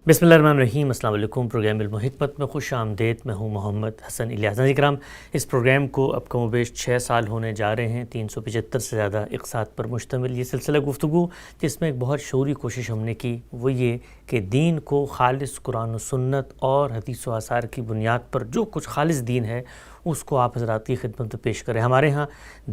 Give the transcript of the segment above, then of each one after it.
بسم اللہ الرحمن الرحیم۔ السلام علیکم۔ پروگرام علم و حکمت میں خوش آمدید۔ میں ہوں محمد حسن الیاس۔ ناظرین کرام، اس پروگرام کو اب کم و بیش 6 سال ہونے جا رہے ہیں، 375 سے زیادہ اقساط پر مشتمل یہ سلسلہ گفتگو، جس میں ایک بہت شعوری کوشش ہم نے کی، وہ یہ کہ دین کو خالص قرآن و سنت اور حدیث و آثار کی بنیاد پر جو کچھ خالص دین ہے اس کو آپ حضرات کی خدمت میں پیش کریں۔ ہمارے ہاں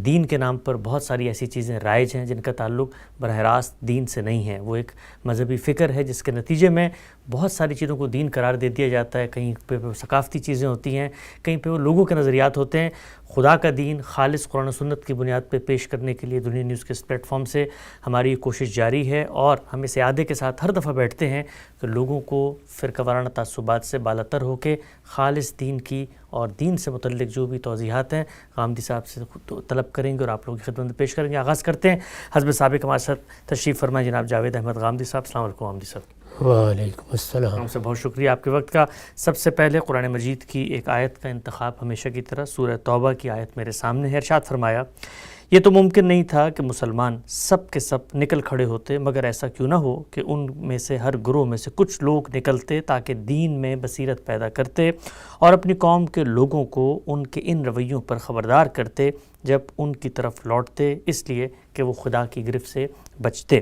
دین کے نام پر بہت ساری ایسی چیزیں رائج ہیں جن کا تعلق براہ راست دین سے نہیں ہے، وہ ایک مذہبی فکر ہے جس کے نتیجے میں بہت ساری چیزوں کو دین قرار دے دیا جاتا ہے۔ کہیں پہ ثقافتی چیزیں ہوتی ہیں، کہیں پہ وہ لوگوں کے نظریات ہوتے ہیں۔ خدا کا دین خالص قرآن و سنت کی بنیاد پہ پیش کرنے کے لیے دنیا نیوز کے اس پلیٹ فارم سے ہماری یہ کوشش جاری ہے، اور ہم اس اعادے کے ساتھ ہر دفعہ بیٹھتے ہیں کہ لوگوں کو فرقہ وارانہ تعصبات سے بالاتر ہو کے خالص دین کی اور دین سے متعلق جو بھی توضیحات ہیں غامدی صاحب سے طلب کریں گے اور آپ لوگوں کی خدمت میں پیش کریں گے۔ آغاز کرتے ہیں حسب سابق ہمارے ساتھ تشریف فرمائیں جناب جاوید احمد غامدی صاحب۔ السلام علیکم غامدی صاحب۔ وعلیکم السلام۔ ہم سے بہت شکریہ آپ کے وقت کا۔ سب سے پہلے قرآن مجید کی ایک آیت کا انتخاب ہمیشہ کی طرح، سورہ توبہ کی آیت میرے سامنے ہے۔ ارشاد فرمایا، یہ تو ممکن نہیں تھا کہ مسلمان سب کے سب نکل کھڑے ہوتے، مگر ایسا کیوں نہ ہو کہ ان میں سے ہر گروہ میں سے کچھ لوگ نکلتے تاکہ دین میں بصیرت پیدا کرتے اور اپنی قوم کے لوگوں کو ان کے ان رویوں پر خبردار کرتے جب ان کی طرف لوٹتے، اس لیے کہ وہ خدا کی گرفت سے بچتے۔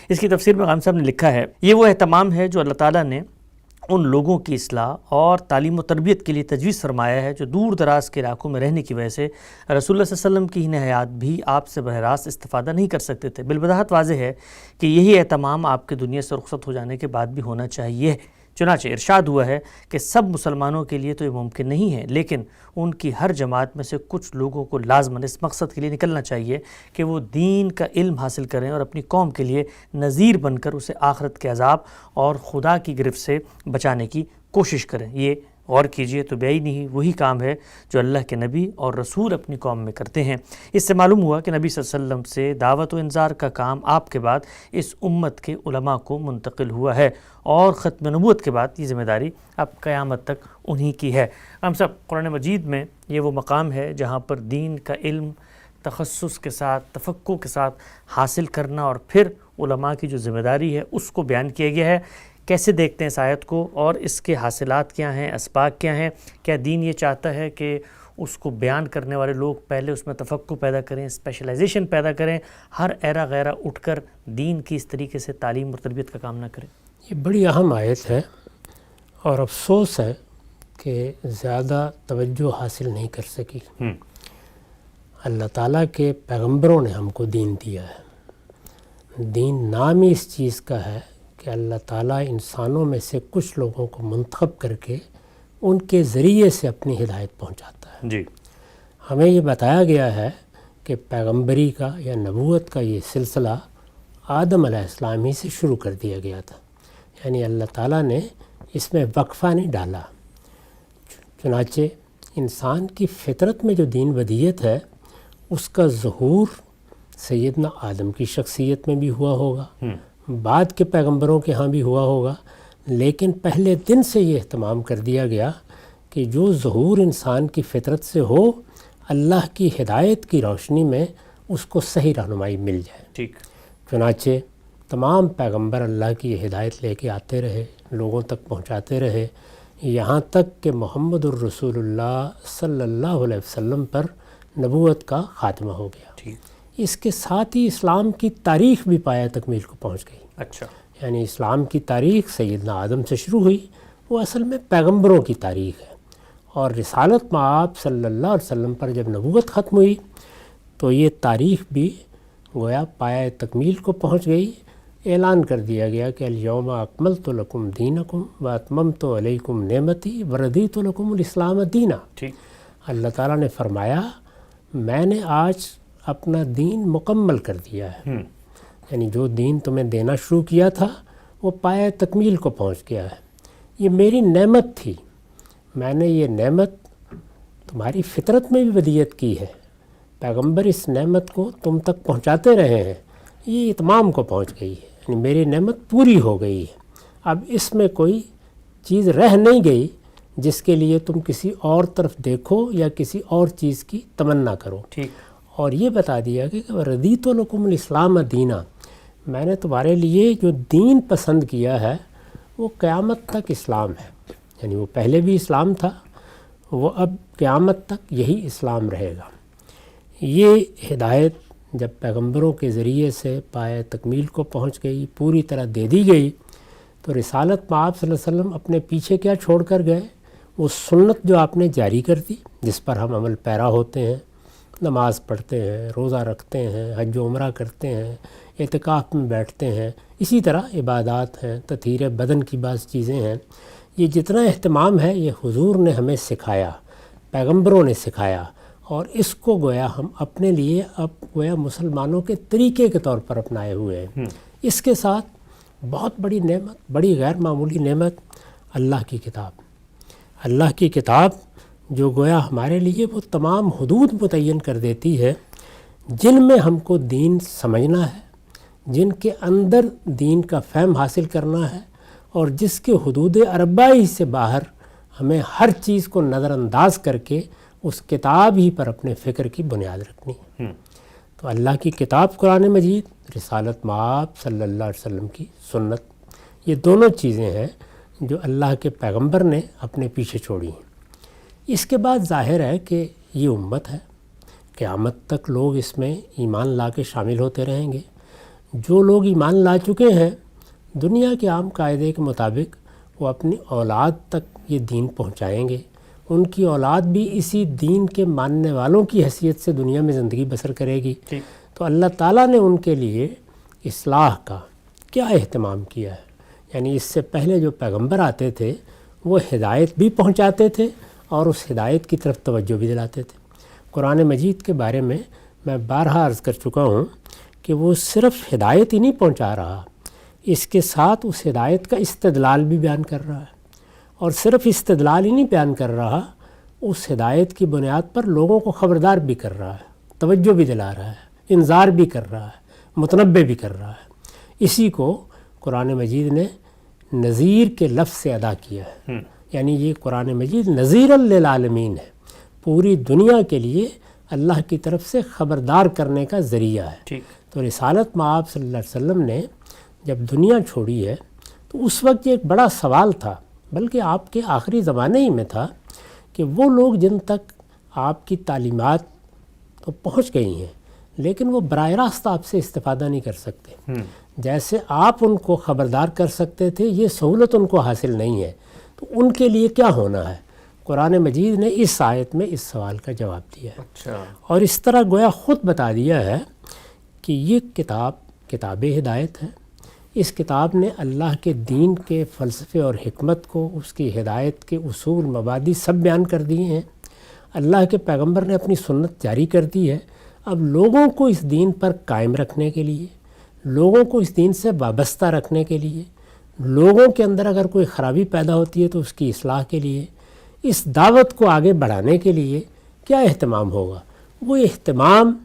اس کی تفسیر میں غام صاحب نے لکھا ہے، یہ وہ اہتمام ہے جو اللہ تعالیٰ نے ان لوگوں کی اصلاح اور تعلیم و تربیت کے لیے تجویز فرمایا ہے جو دور دراز کے علاقوں میں رہنے کی وجہ سے رسول اللہ صلی اللہ علیہ وسلم کی ہی حیات بھی آپ سے براہ راست استفادہ نہیں کر سکتے تھے۔ بالبداہت واضح ہے کہ یہی اہتمام آپ کے دنیا سے رخصت ہو جانے کے بعد بھی ہونا چاہیے۔ چنانچہ ارشاد ہوا ہے کہ سب مسلمانوں کے لیے تو یہ ممکن نہیں ہے، لیکن ان کی ہر جماعت میں سے کچھ لوگوں کو لازماً اس مقصد کے لیے نکلنا چاہیے کہ وہ دین کا علم حاصل کریں اور اپنی قوم کے لیے نذیر بن کر اسے آخرت کے عذاب اور خدا کی گرفت سے بچانے کی کوشش کریں۔ یہ غور کیجئے تو بے نہیں وہی کام ہے جو اللہ کے نبی اور رسول اپنی قوم میں کرتے ہیں۔ اس سے معلوم ہوا کہ نبی صلی اللہ علیہ وسلم سے دعوت و انذار کا کام آپ کے بعد اس امت کے علماء کو منتقل ہوا ہے، اور ختم نبوت کے بعد یہ ذمہ داری اب قیامت تک انہی کی ہے۔ ہم سب قرآن مجید میں یہ وہ مقام ہے جہاں پر دین کا علم تخصص کے ساتھ، تفقہ کے ساتھ حاصل کرنا اور پھر علماء کی جو ذمہ داری ہے اس کو بیان کیا گیا ہے۔ کیسے دیکھتے ہیں اس آیت کو، اور اس کے حاصلات کیا ہیں، اسباق کیا ہیں؟ کیا دین یہ چاہتا ہے کہ اس کو بیان کرنے والے لوگ پہلے اس میں تفقہ پیدا کریں، اسپیشلائزیشن پیدا کریں، ہر ایرا غیرہ اٹھ کر دین کی اس طریقے سے تعلیم اور تربیت کا کام نہ کریں؟ یہ بڑی اہم آیت ہے، اور افسوس ہے کہ زیادہ توجہ حاصل نہیں کر سکی۔ اللہ تعالیٰ کے پیغمبروں نے ہم کو دین دیا ہے۔ دین نام ہی اس چیز کا ہے کہ اللہ تعالیٰ انسانوں میں سے کچھ لوگوں کو منتخب کر کے ان کے ذریعے سے اپنی ہدایت پہنچاتا ہے۔ جی، ہمیں یہ بتایا گیا ہے کہ پیغمبری کا یا نبوت کا یہ سلسلہ آدم علیہ السلام ہی سے شروع کر دیا گیا تھا، یعنی اللہ تعالیٰ نے اس میں وقفہ نہیں ڈالا۔ چنانچہ انسان کی فطرت میں جو دین ودیت ہے اس کا ظہور سیدنا آدم کی شخصیت میں بھی ہوا ہوگا، بعد کے پیغمبروں کے ہاں بھی ہوا ہوگا، لیکن پہلے دن سے یہ اہتمام کر دیا گیا کہ جو ظہور انسان کی فطرت سے ہو، اللہ کی ہدایت کی روشنی میں اس کو صحیح رہنمائی مل جائے۔ ٹھیک۔ چنانچہ تمام پیغمبر اللہ کی یہ ہدایت لے کے آتے رہے، لوگوں تک پہنچاتے رہے، یہاں تک کہ محمد الرسول اللہ صلی اللہ علیہ وسلم پر نبوت کا خاتمہ ہو گیا۔ ٹھیک۔ اس کے ساتھ ہی اسلام کی تاریخ بھی پایہ تکمیل کو پہنچ گئی۔ اچھا، یعنی اسلام کی تاریخ سیدنا آدم سے شروع ہوئی، وہ اصل میں پیغمبروں کی تاریخ ہے، اور رسالت مآب صلی اللہ علیہ وسلم پر جب نبوت ختم ہوئی تو یہ تاریخ بھی گویا پایہ تکمیل کو پہنچ گئی۔ اعلان کر دیا گیا کہ الیوم اکملت لکم دینکم واتممت علیکم نعمتی ورضیت لکم الاسلام دینا۔ ٹھیک۔ اللہ تعالیٰ نے فرمایا میں نے آج اپنا دین مکمل کر دیا ہے، یعنی جو دین تمہیں دینا شروع کیا تھا وہ پایہ تکمیل کو پہنچ گیا ہے۔ یہ میری نعمت تھی، میں نے یہ نعمت تمہاری فطرت میں بھی ودیت کی ہے، پیغمبر اس نعمت کو تم تک پہنچاتے رہے ہیں، یہ اتمام کو پہنچ گئی ہے، یعنی میری نعمت پوری ہو گئی ہے۔ اب اس میں کوئی چیز رہ نہیں گئی جس کے لیے تم کسی اور طرف دیکھو یا کسی اور چیز کی تمنا کرو۔ ٹھیک۔ اور یہ بتا دیا کہ رضیت لکم الاسلام دینا، میں نے تمہارے لیے جو دین پسند کیا ہے وہ قیامت تک اسلام ہے. یعنی وہ پہلے بھی اسلام تھا، وہ اب قیامت تک یہی اسلام رہے گا. یہ ہدایت جب پیغمبروں کے ذریعے سے پائے تکمیل کو پہنچ گئی، پوری طرح دے دی گئی، تو رسالت میں آپ صلی اللہ علیہ وسلم اپنے پیچھے کیا چھوڑ کر گئے؟ وہ سنت جو آپ نے جاری کر دی، جس پر ہم عمل پیرا ہوتے ہیں، نماز پڑھتے ہیں، روزہ رکھتے ہیں، حج و عمرہ کرتے ہیں، اعتکاف میں بیٹھتے ہیں، اسی طرح عبادات ہیں، تطہیر بدن کی بعض چیزیں ہیں. یہ جتنا اہتمام ہے یہ حضور نے ہمیں سکھایا، پیغمبروں نے سکھایا، اور اس کو گویا ہم اپنے لیے اب گویا مسلمانوں کے طریقے کے طور پر اپنائے ہوئے ہیں. اس کے ساتھ بہت بڑی نعمت، بڑی غیر معمولی نعمت، اللہ کی کتاب. اللہ کی کتاب جو گویا ہمارے لیے وہ تمام حدود متعین کر دیتی ہے جن میں ہم کو دین سمجھنا ہے، جن کے اندر دین کا فہم حاصل کرنا ہے، اور جس کے حدود اربعی سے باہر ہمیں ہر چیز کو نظر انداز کر کے اس کتاب ہی پر اپنے فکر کی بنیاد رکھنی ہے. تو اللہ کی کتاب قرآن مجید، رسالت مآب صلی اللہ علیہ وسلم کی سنت، یہ دونوں چیزیں ہیں جو اللہ کے پیغمبر نے اپنے پیچھے چھوڑی ہیں. اس کے بعد ظاہر ہے کہ یہ امت ہے، قیامت تک لوگ اس میں ایمان لا کے شامل ہوتے رہیں گے. جو لوگ ایمان لا چکے ہیں، دنیا کے عام قاعدے کے مطابق وہ اپنی اولاد تک یہ دین پہنچائیں گے. ان کی اولاد بھی اسی دین کے ماننے والوں کی حیثیت سے دنیا میں زندگی بسر کرے گی. تو اللہ تعالیٰ نے ان کے لیے اصلاح کا کیا اہتمام کیا ہے. یعنی اس سے پہلے جو پیغمبر آتے تھے وہ ہدایت بھی پہنچاتے تھے اور اس ہدایت کی طرف توجہ بھی دلاتے تھے. قرآن مجید کے بارے میں بارہا عرض کر چکا ہوں کہ وہ صرف ہدایت ہی نہیں پہنچا رہا، اس کے ساتھ اس ہدایت کا استدلال بھی بیان کر رہا ہے. اور صرف استدلال ہی نہیں بیان کر رہا، اس ہدایت کی بنیاد پر لوگوں کو خبردار بھی کر رہا ہے، توجہ بھی دلا رہا ہے، انذار بھی کر رہا ہے، متنبہ بھی کر رہا ہے. اسی کو قرآن مجید نے نذیر کے لفظ سے ادا کیا ہے. یعنی یہ قرآن مجید نذیر للعالمین ہے، پوری دنیا کے لیے اللہ کی طرف سے خبردار کرنے کا ذریعہ ہے. تو رسالت مآب صلی اللہ علیہ وسلم نے جب دنیا چھوڑی ہے تو اس وقت یہ ایک بڑا سوال تھا، بلکہ آپ کے آخری زمانے ہی میں تھا، کہ وہ لوگ جن تک آپ کی تعلیمات تو پہنچ گئی ہیں لیکن وہ براہ راست آپ سے استفادہ نہیں کر سکتے. جیسے آپ ان کو خبردار کر سکتے تھے، یہ سہولت ان کو حاصل نہیں ہے. تو ان کے لیے کیا ہونا ہے؟ قرآن مجید نے اس آیت میں اس سوال کا جواب دیا ہے. اور اس طرح گویا خود بتا دیا ہے کہ یہ کتاب ہدایت ہے. اس کتاب نے اللہ کے دین کے فلسفے اور حکمت کو، اس کی ہدایت کے اصول، مبادی سب بیان کر دیے ہیں. اللہ کے پیغمبر نے اپنی سنت جاری کر دی ہے. اب لوگوں کو اس دین پر قائم رکھنے کے لیے، لوگوں کو اس دین سے وابستہ رکھنے کے لیے، لوگوں کے اندر اگر کوئی خرابی پیدا ہوتی ہے تو اس کی اصلاح کے لیے، اس دعوت کو آگے بڑھانے کے لیے کیا اہتمام ہوگا؟ وہ اہتمام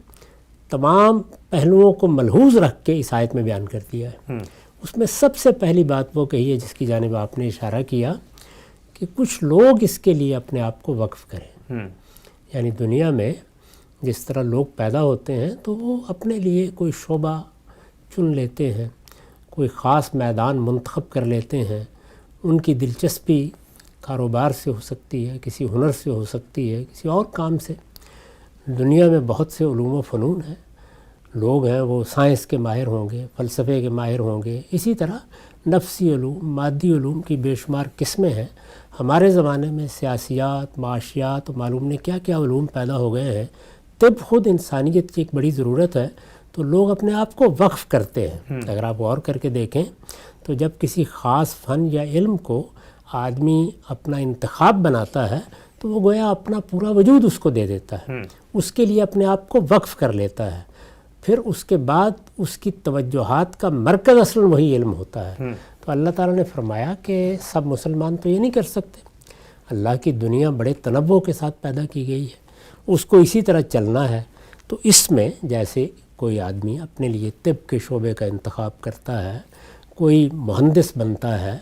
تمام پہلوؤں کو ملحوظ رکھ کے اس آیت میں بیان کر دیا ہے. اس میں سب سے پہلی بات وہ کہی ہے جس کی جانب آپ نے اشارہ کیا کہ کچھ لوگ اس کے لیے اپنے آپ کو وقف کریں. یعنی دنیا میں جس طرح لوگ پیدا ہوتے ہیں تو وہ اپنے لیے کوئی شعبہ چن لیتے ہیں، کوئی خاص میدان منتخب کر لیتے ہیں. ان کی دلچسپی کاروبار سے ہو سکتی ہے، کسی ہنر سے ہو سکتی ہے، کسی اور کام سے. دنیا میں بہت سے علوم و فنون ہیں. لوگ ہیں وہ سائنس کے ماہر ہوں گے، فلسفے کے ماہر ہوں گے، اسی طرح نفسی علوم، مادی علوم کی بے شمار قسمیں ہیں. ہمارے زمانے میں سیاسیات، معاشیات، معلوم نہیں کیا کیا علوم پیدا ہو گئے ہیں. طب خود انسانیت کی ایک بڑی ضرورت ہے، تو لوگ اپنے آپ کو وقف کرتے ہیں. اگر آپ غور کر کے دیکھیں تو جب کسی خاص فن یا علم کو آدمی اپنا انتخاب بناتا ہے تو وہ گویا اپنا پورا وجود اس کو دے دیتا ہے، اس کے لیے اپنے آپ کو وقف کر لیتا ہے. پھر اس کے بعد اس کی توجہات کا مرکز اصلاً وہی علم ہوتا ہے. تو اللہ تعالیٰ نے فرمایا کہ سب مسلمان تو یہ نہیں کر سکتے. اللہ کی دنیا بڑے تنوع کے ساتھ پیدا کی گئی ہے، اس کو اسی طرح چلنا ہے. تو اس میں جیسے کوئی آدمی اپنے لیے طب کے شعبے کا انتخاب کرتا ہے، کوئی مہندس بنتا ہے،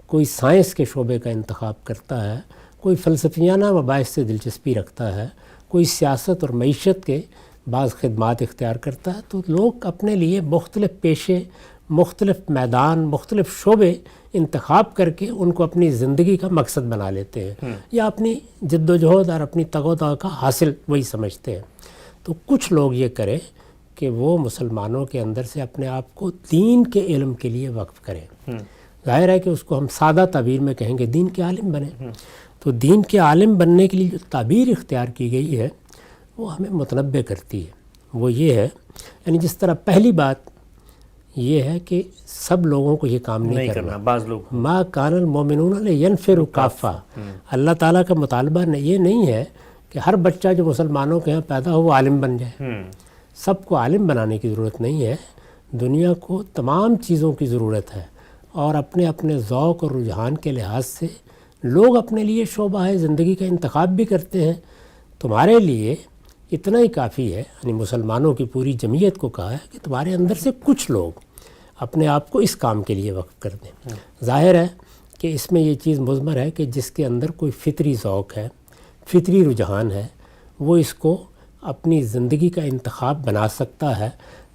کوئی سائنس کے شعبے کا انتخاب کرتا ہے، کوئی فلسفیانہ مباحث سے دلچسپی رکھتا ہے، کوئی سیاست اور معیشت کے بعض خدمات اختیار کرتا ہے. تو لوگ اپنے لیے مختلف پیشے، مختلف میدان، مختلف شعبے انتخاب کر کے ان کو اپنی زندگی کا مقصد بنا لیتے ہیں، یا اپنی جد و جہد اور اپنی تگ و دو کا حاصل وہی سمجھتے ہیں۔ تو کچھ لوگ یہ کریں کہ وہ مسلمانوں کے اندر سے اپنے آپ کو دین کے علم کے لیے وقف کریں۔ ظاہر ہے کہ اس کو ہم سادہ تعبیر میں کہیں گے دین کے عالم بنیں۔ تو دین کے عالم بننے کے لیے جو تعبیر اختیار کی گئی ہے وہ ہمیں متنبع کرتی ہے۔ وہ یہ ہے، یعنی جس طرح پہلی بات یہ ہے کہ سب لوگوں کو یہ کام نہیں کرنا۔ بعض لوگ ما کان المؤمنون لینفروا کافہ، اللہ تعالیٰ کا مطالبہ یہ نہیں ہے کہ ہر بچہ جو مسلمانوں کے ہاں پیدا ہو وہ عالم بن جائے۔ سب کو عالم بنانے کی ضرورت نہیں ہے، دنیا کو تمام چیزوں کی ضرورت ہے، اور اپنے اپنے ذوق اور رجحان کے لحاظ سے لوگ اپنے لیے شعبہ ہے زندگی کا انتخاب بھی کرتے ہیں۔ تمہارے لیے اتنا ہی کافی ہے، یعنی مسلمانوں کی پوری جمعیت کو کہا ہے کہ تمہارے اندر سے کچھ لوگ اپنے آپ کو اس کام کے لیے وقف کر دیں۔ ظاہر ہے کہ اس میں یہ چیز مضمر ہے کہ جس کے اندر کوئی فطری ذوق ہے، فطری رجحان ہے، وہ اس کو اپنی زندگی کا انتخاب بنا سکتا ہے۔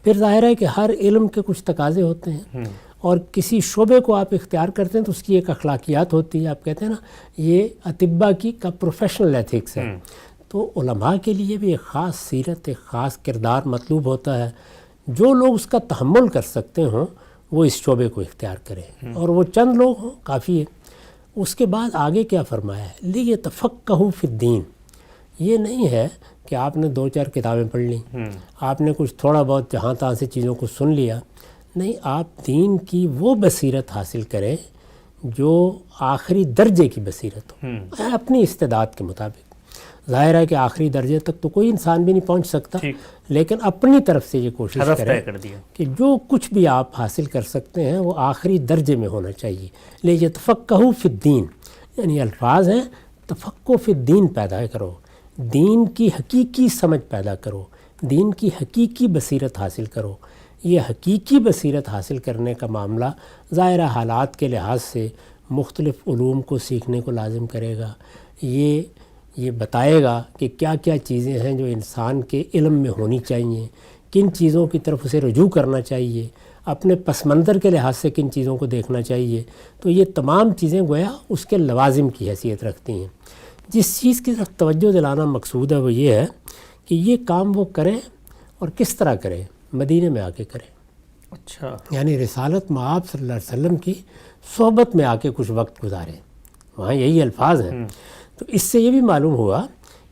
پھر ظاہر ہے کہ ہر علم کے کچھ تقاضے ہوتے ہیں، اور کسی شعبے کو آپ اختیار کرتے ہیں تو اس کی ایک اخلاقیات ہوتی ہے۔ آپ کہتے ہیں نا یہ اطباء کا پروفیشنل ایتھکس ہے، تو علماء کے لیے بھی ایک خاص سیرت، ایک خاص کردار مطلوب ہوتا ہے۔ جو لوگ اس کا تحمل کر سکتے ہوں وہ اس شعبے کو اختیار کریں، اور وہ چند لوگ ہوں کافی ہے۔ اس کے بعد آگے کیا فرمایا ہے، لیتفقہوا فی الدین۔ یہ نہیں ہے کہ آپ نے 2-4 کتابیں پڑھ لیں، آپ نے کچھ تھوڑا بہت جہاں تہاں سے چیزوں کو سن لیا، نہیں، آپ دین کی وہ بصیرت حاصل کریں جو آخری درجے کی بصیرت ہو، اپنی استعداد کے مطابق۔ ظاہر ہے کہ آخری درجے تک تو کوئی انسان بھی نہیں پہنچ سکتا، لیکن اپنی طرف سے یہ کوشش کریں کہ جو کچھ بھی آپ حاصل کر سکتے ہیں وہ آخری درجے میں ہونا چاہیے۔ لیتفقہوا فی الدین، یعنی الفاظ ہیں تفقہ فی الدین پیدا کرو، دین کی حقیقی سمجھ پیدا کرو، دین کی حقیقی بصیرت حاصل کرو۔ یہ حقیقی بصیرت حاصل کرنے کا معاملہ ظاہرہ حالات کے لحاظ سے مختلف علوم کو سیکھنے کو لازم کرے گا۔ یہ بتائے گا کہ کیا کیا چیزیں ہیں جو انسان کے علم میں ہونی چاہیے، کن چیزوں کی طرف اسے رجوع کرنا چاہیے، اپنے پس منظر کے لحاظ سے کن چیزوں کو دیکھنا چاہیے۔ تو یہ تمام چیزیں گویا اس کے لوازم کی حیثیت رکھتی ہیں۔ جس چیز کی طرف توجہ دلانا مقصود ہے وہ یہ ہے کہ یہ کام وہ کریں، اور کس طرح کریں، مدینے میں آ کے کریں۔ اچھا، یعنی رسالت مآب صلی اللہ علیہ وسلم کی صحبت میں آ کے کچھ وقت گزاریں، وہاں یہی الفاظ ہیں۔ تو اس سے یہ بھی معلوم ہوا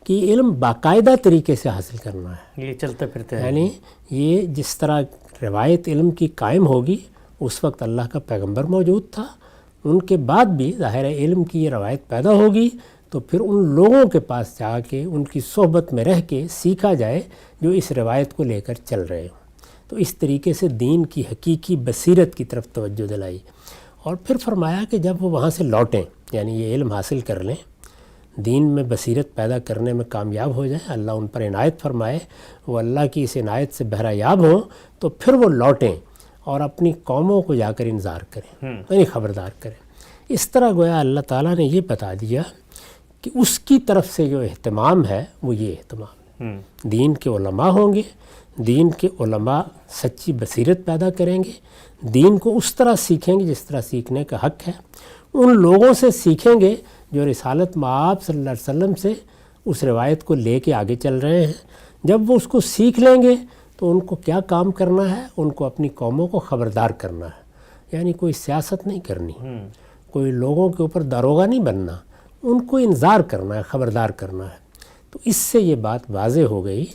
کہ علم باقاعدہ طریقے سے حاصل کرنا ہے، یہ چلتے پھرتے ہیں، یعنی یہ جس طرح روایت علم کی قائم ہوگی، اس وقت اللہ کا پیغمبر موجود تھا، ان کے بعد بھی ظاہر علم کی یہ روایت پیدا ہوگی، تو پھر ان لوگوں کے پاس جا کے ان کی صحبت میں رہ کے سیکھا جائے جو اس روایت کو لے کر چل رہے ہوں۔ تو اس طریقے سے دین کی حقیقی بصیرت کی طرف توجہ دلائی، اور پھر فرمایا کہ جب وہ وہاں سے لوٹیں، یعنی یہ علم حاصل کر لیں، دین میں بصیرت پیدا کرنے میں کامیاب ہو جائیں، اللہ ان پر عنایت فرمائے، وہ اللہ کی اس عنایت سے بہرہ یاب ہوں، تو پھر وہ لوٹیں اور اپنی قوموں کو جا کر انذار کریں، یعنی خبردار کریں۔ اس طرح گویا اللہ تعالیٰ نے یہ بتا دیا کہ اس کی طرف سے جو اہتمام ہے وہ یہ اہتمام، دین کے علماء ہوں گے، دین کے علماء سچی بصیرت پیدا کریں گے، دین کو اس طرح سیکھیں گے جس طرح سیکھنے کا حق ہے، ان لوگوں سے سیکھیں گے جو رسالت مآب صلی اللہ علیہ وسلم سے اس روایت کو لے کے آگے چل رہے ہیں۔ جب وہ اس کو سیکھ لیں گے تو ان کو کیا کام کرنا ہے، ان کو اپنی قوموں کو خبردار کرنا ہے، یعنی کوئی سیاست نہیں کرنی، کوئی لوگوں کے اوپر داروغہ نہیں بننا، ان کو انذار کرنا ہے، خبردار کرنا ہے۔ تو اس سے یہ بات واضح ہو گئی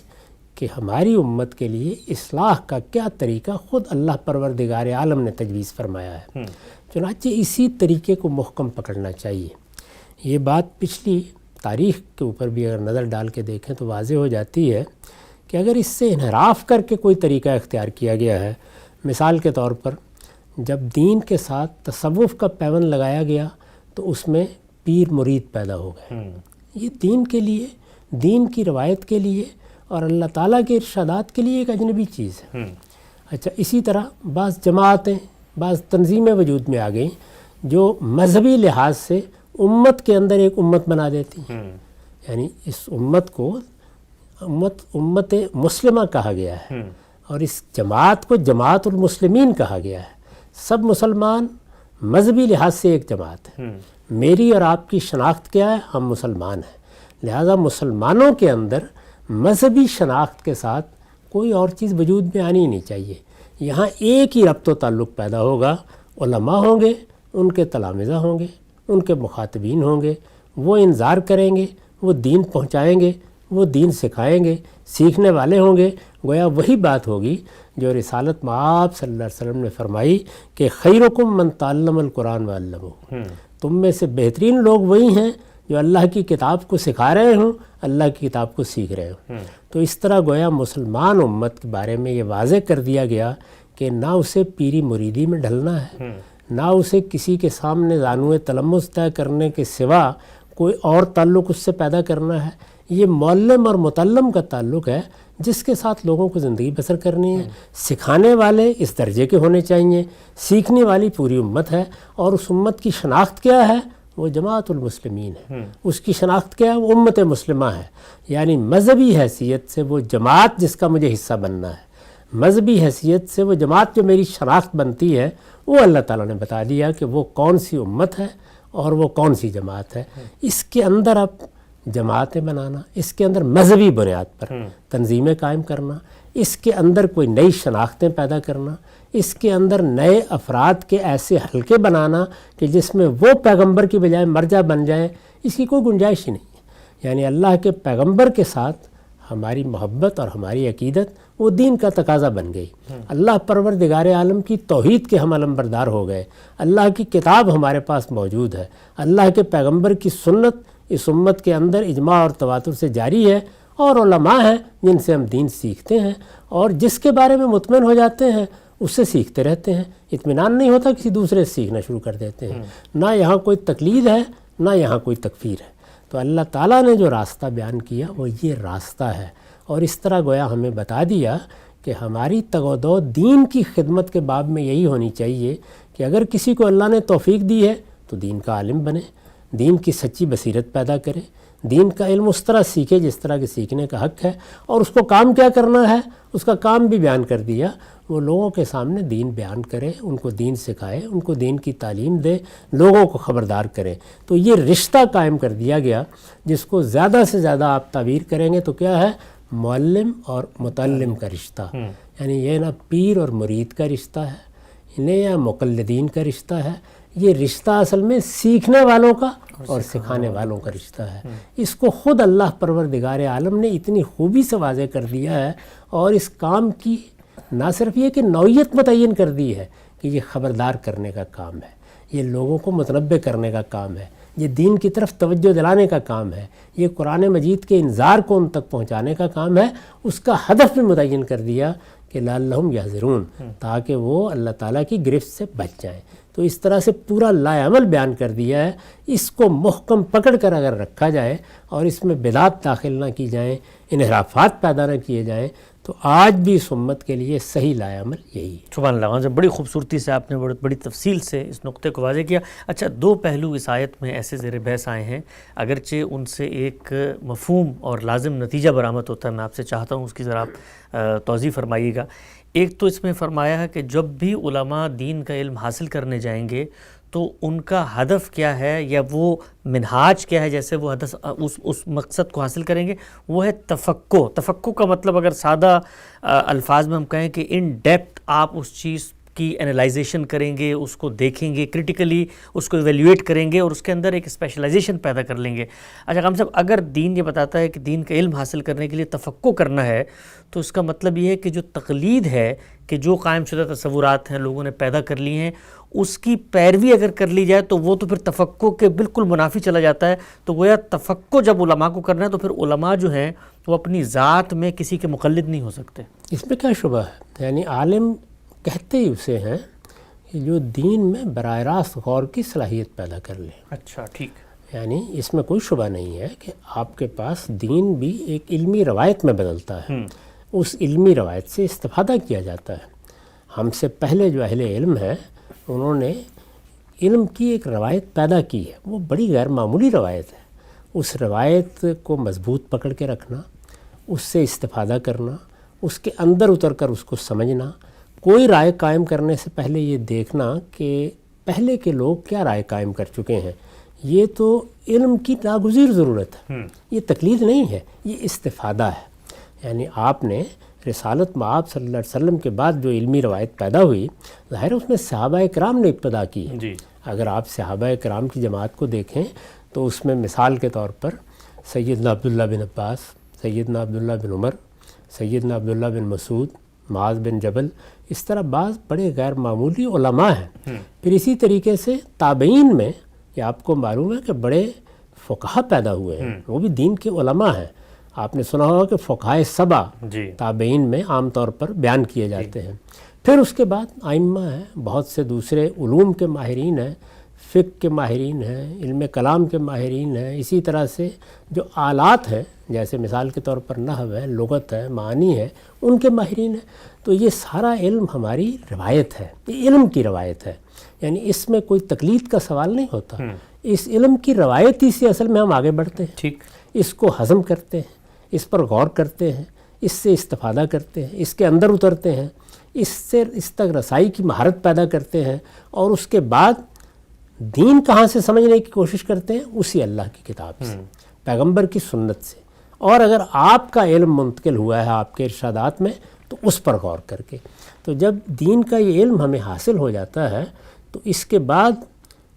کہ ہماری امت کے لیے اصلاح کا کیا طریقہ خود اللہ پروردگار عالم نے تجویز فرمایا ہے، چنانچہ اسی طریقے کو محکم پکڑنا چاہیے۔ یہ بات پچھلی تاریخ کے اوپر بھی اگر نظر ڈال کے دیکھیں تو واضح ہو جاتی ہے کہ اگر اس سے انحراف کر کے کوئی طریقہ اختیار کیا گیا ہے، مثال کے طور پر جب دین کے ساتھ تصوف کا پیوند لگایا گیا تو اس میں پیر مرید پیدا ہو گئے، یہ دین کے لیے، دین کی روایت کے لیے اور اللہ تعالیٰ کے ارشادات کے لیے ایک اجنبی چیز ہے۔ اچھا، اسی طرح بعض جماعتیں، بعض تنظیمیں وجود میں آ گئیں جو مذہبی لحاظ سے امت کے اندر ایک امت بنا دیتی ہیں، یعنی اس امت کو امت مسلمہ کہا گیا ہے، اور اس جماعت کو جماعت المسلمین کہا گیا ہے۔ سب مسلمان مذہبی لحاظ سے ایک جماعت ہے. میری اور آپ کی شناخت کیا ہے؟ ہم مسلمان ہیں. لہذا مسلمانوں کے اندر مذہبی شناخت کے ساتھ کوئی اور چیز وجود میں آنی ہی نہیں چاہیے. یہاں ایک ہی ربط و تعلق پیدا ہوگا. علماء ہوں گے، ان کے تلامذہ ہوں گے، ان کے مخاطبین ہوں گے، وہ انذار کریں گے، وہ دین پہنچائیں گے، وہ دین سکھائیں گے، سیکھنے والے ہوں گے. گویا وہی بات ہوگی جو رسالت مآب صلی اللہ علیہ وسلم نے فرمائی کہ خیرکم من تعلم القرآن وعلمہ. تم میں سے بہترین لوگ وہی ہیں جو اللہ کی کتاب کو سکھا رہے ہوں، اللہ کی کتاب کو سیکھ رہے ہوں. تو اس طرح گویا مسلمان امت کے بارے میں یہ واضح کر دیا گیا کہ نہ اسے پیری مریدی میں ڈھلنا ہے، نہ اسے کسی کے سامنے زانوِ تلمس طے کرنے کے سوا کوئی اور تعلق اس سے پیدا کرنا ہے. یہ معلم اور متعلم کا تعلق ہے جس کے ساتھ لوگوں کو زندگی بسر کرنی ہے. سکھانے والے اس درجے کے ہونے چاہیے، سیکھنے والی پوری امت ہے. اور اس امت کی شناخت کیا ہے؟ وہ جماعت المسلمین ہے. اس کی شناخت کیا ہے؟ وہ امت مسلمہ ہے. یعنی مذہبی حیثیت سے وہ جماعت جس کا مجھے حصہ بننا ہے، مذہبی حیثیت سے وہ جماعت جو میری شناخت بنتی ہے، وہ اللہ تعالیٰ نے بتا دیا کہ وہ کون سی امت ہے اور وہ کون سی جماعت ہے. اس کے اندر اب جماعتیں بنانا، اس کے اندر مذہبی بنیاد پر تنظیمیں قائم کرنا، اس کے اندر کوئی نئی شناختیں پیدا کرنا، اس کے اندر نئے افراد کے ایسے حلقے بنانا کہ جس میں وہ پیغمبر کی بجائے مرجع بن جائیں، اس کی کوئی گنجائش ہی نہیں ہے. یعنی اللہ کے پیغمبر کے ساتھ ہماری محبت اور ہماری عقیدت وہ دین کا تقاضا بن گئی. اللہ پروردگار عالم کی توحید کے ہم علمبردار ہو گئے. اللہ کی کتاب ہمارے پاس موجود ہے. اللہ کے پیغمبر کی سنت اس امت کے اندر اجماع اور تواتر سے جاری ہے، اور علماء ہیں جن سے ہم دین سیکھتے ہیں، اور جس کے بارے میں مطمئن ہو جاتے ہیں اس سے سیکھتے رہتے ہیں. اطمینان نہیں ہوتا، کسی دوسرے سے سیکھنا شروع کر دیتے ہیں. نہ یہاں کوئی تقلید ہے، نہ یہاں کوئی تکفیر ہے. تو اللہ تعالیٰ نے جو راستہ بیان کیا وہ یہ راستہ ہے. اور اس طرح گویا ہمیں بتا دیا کہ ہماری تگ و دو دین کی خدمت کے باب میں یہی ہونی چاہیے کہ اگر کسی کو اللہ نے توفیق دی ہے تو دین کا عالم بنے، دین کی سچی بصیرت پیدا کرے، دین کا علم اس طرح سیکھے جس طرح کے سیکھنے کا حق ہے. اور اس کو کام کیا کرنا ہے، اس کا کام بھی بیان کر دیا. وہ لوگوں کے سامنے دین بیان کرے، ان کو دین سکھائے، ان کو دین کی تعلیم دے، لوگوں کو خبردار کرے. تو یہ رشتہ قائم کر دیا گیا جس کو زیادہ سے زیادہ آپ تعبیر کریں گے تو کیا ہے؟ معلم اور متعلم کا رشتہ. یعنی یہ نہ پیر اور مرید کا رشتہ ہے، انہیں یا مقلدین کا رشتہ ہے. یہ رشتہ اصل میں سیکھنے والوں کا اور سکھانے والوں کا رشتہ ہے. اس کو خود اللہ پروردگار عالم نے اتنی خوبی سے واضح کر دیا ہے، اور اس کام کی نہ صرف یہ کہ نوعیت متعین کر دی ہے کہ یہ خبردار کرنے کا کام ہے، یہ لوگوں کو متنبع کرنے کا کام ہے، یہ دین کی طرف توجہ دلانے کا کام ہے، یہ قرآن مجید کے انذار کو ان تک پہنچانے کا کام ہے. اس کا ہدف بھی متعین کر دیا کہ لعلہم یحذرون، تاکہ وہ اللہ تعالیٰ کی گرفت سے بچ جائیں. تو اس طرح سے پورا لائعمل بیان کر دیا ہے. اس کو محکم پکڑ کر اگر رکھا جائے اور اس میں بدعات داخل نہ کی جائیں، انحرافات پیدا نہ کیے جائیں، تو آج بھی اس امت کے لیے صحیح لائعمل یہی ہے. سبحان اللہ. بڑی خوبصورتی سے آپ نے بڑی تفصیل سے اس نقطے کو واضح کیا. اچھا، دو پہلو اس آیت میں ایسے زیر بحث آئے ہیں، اگرچہ ان سے ایک مفہوم اور لازم نتیجہ برآمد ہوتا ہے. میں آپ سے چاہتا ہوں اس کی ذرا آپ توضیح فرمائیے گا. ایک تو اس میں فرمایا ہے کہ جب بھی علماء دین کا علم حاصل کرنے جائیں گے تو ان کا ہدف کیا ہے یا وہ منہاج کیا ہے، جیسے وہ ہدف اس مقصد کو حاصل کریں گے، وہ ہے تفقہ. تفقہ کا مطلب اگر سادہ الفاظ میں ہم کہیں کہ ان ڈیپتھ آپ اس چیز کی انالائزیشن کریں گے، اس کو دیکھیں گے، کرٹیکلی اس کو ایویلیویٹ کریں گے اور اس کے اندر ایک اسپیشلائزیشن پیدا کر لیں گے. اچھا خان صاحب، اگر دین یہ بتاتا ہے کہ دین کا علم حاصل کرنے کے لیے تفقہ کرنا ہے، تو اس کا مطلب یہ ہے کہ جو تقلید ہے، کہ جو قائم شدہ تصورات ہیں لوگوں نے پیدا کر لی ہیں، اس کی پیروی اگر کر لی جائے تو وہ تو پھر تفقہ کے بالکل منافی چلا جاتا ہے. تو گویا تفقہ جب علماء کو کرنا ہے تو پھر علماء جو ہیں وہ اپنی ذات میں کسی کے مقلد نہیں ہو سکتے. اس میں کیا شبہ ہے؟ یعنی عالم کہتے ہی اسے ہیں کہ جو دین میں براہ راست غور کی صلاحیت پیدا کر لے. اچھا، ٹھیک. یعنی اس میں کوئی شبہ نہیں ہے کہ آپ کے پاس دین بھی ایک علمی روایت میں بدلتا ہے، اس علمی روایت سے استفادہ کیا جاتا ہے. ہم سے پہلے جو اہل علم ہیں انہوں نے علم کی ایک روایت پیدا کی ہے، وہ بڑی غیر معمولی روایت ہے. اس روایت کو مضبوط پکڑ کے رکھنا، اس سے استفادہ کرنا، اس کے اندر اتر کر اس کو سمجھنا، کوئی رائے قائم کرنے سے پہلے یہ دیکھنا کہ پہلے کے لوگ کیا رائے قائم کر چکے ہیں، یہ تو علم کی ناگزیر ضرورت ہے، یہ تقلید نہیں ہے، یہ استفادہ ہے۔ یعنی آپ نے رسالت مآب صلی اللہ علیہ وسلم کے بعد جو علمی روایت پیدا ہوئی، ظاہر ہے اس میں صحابہ کرام نے ابتدا کی ہے۔ اگر آپ صحابہ کرام کی جماعت کو دیکھیں تو اس میں مثال کے طور پر سیدنا عبداللہ بن عباس، سیدنا عبداللہ بن عمر، سیدنا عبداللہ بن مسعود، معاذ بن جبل، اس طرح بعض بڑے غیر معمولی علماء ہیں۔ پھر اسی طریقے سے تابعین میں یہ آپ کو معلوم ہے کہ بڑے فقہا پیدا ہوئے ہیں، وہ بھی دین کے علماء ہیں۔ آپ نے سنا ہوگا کہ فقہائے سبع تابعین میں عام طور پر بیان کیے جاتے ہیں۔ پھر اس کے بعد ائمہ ہیں، بہت سے دوسرے علوم کے ماہرین ہیں، فقہ کے ماہرین ہیں، علم کلام کے ماہرین ہیں، اسی طرح سے جو آلات ہیں جیسے مثال کے طور پر نحو ہے، لغت ہے، معانی ہے، ان کے ماہرین ہیں۔ تو یہ سارا علم ہماری روایت ہے، یہ علم کی روایت ہے، یعنی اس میں کوئی تقلید کا سوال نہیں ہوتا۔ اس علم کی روایتی سے اصل میں ہم آگے بڑھتے ہیں، اس کو ہضم کرتے ہیں، اس پر غور کرتے ہیں، اس سے استفادہ کرتے ہیں، اس کے اندر اترتے ہیں، اس سے اس تک رسائی کی مہارت پیدا کرتے ہیں، اور اس کے بعد دین کہاں سے سمجھنے کی کوشش کرتے ہیں؟ اسی اللہ کی کتاب سے، پیغمبر کی سنت سے۔ اور اگر آپ کا علم منتقل ہوا ہے آپ کے ارشادات میں تو اس پر غور کر کے۔ تو جب دین کا یہ علم ہمیں حاصل ہو جاتا ہے تو اس کے بعد